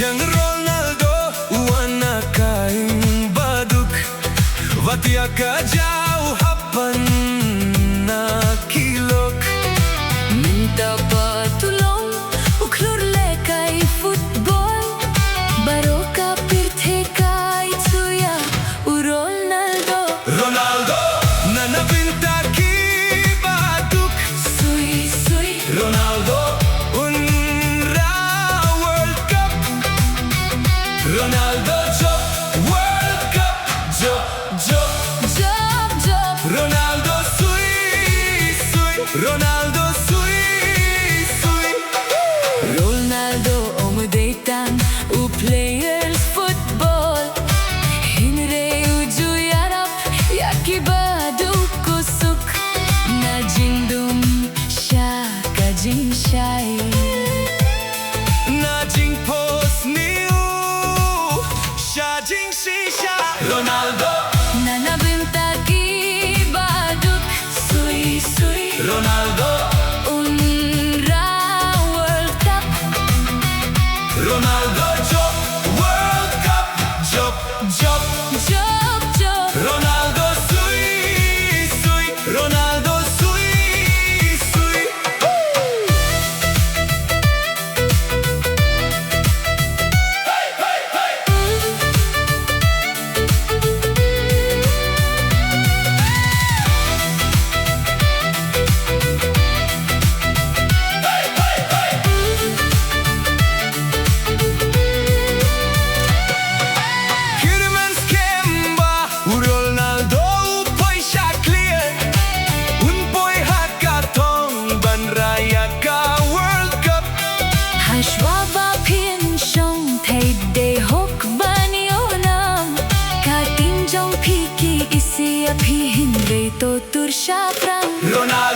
Rolnaldo wana kaing baduk Vatia ka jauh hapan na kilok Minta patulong uklur lekay football Baro ka pirte kay tuya Rolnaldo Rolnaldo nanabinta ki baduk Sui sui Rolnaldo Rolnaldo job World Cup job Rolnaldo sui sui Rolnaldo sui sui Rolnaldo omudeitan u players football Hinre uju yarap yakibadu kusuk Na jingdum sha ka jing shai Na jing post niu sha jing shisha Rolnaldo nanabinta ki baduk sui sui Rolnaldo unra World Cup Rolnaldo job World Cup job Rolnaldo sui sui Rolnaldo sui sui Rolnaldo poi sha clear un poi hackathon ban raya ka World Cup Hashwaba pin shong thai de hok bani onam Ka tin jong phi ki isi aphi hin re to tur sha prang Rolnaldo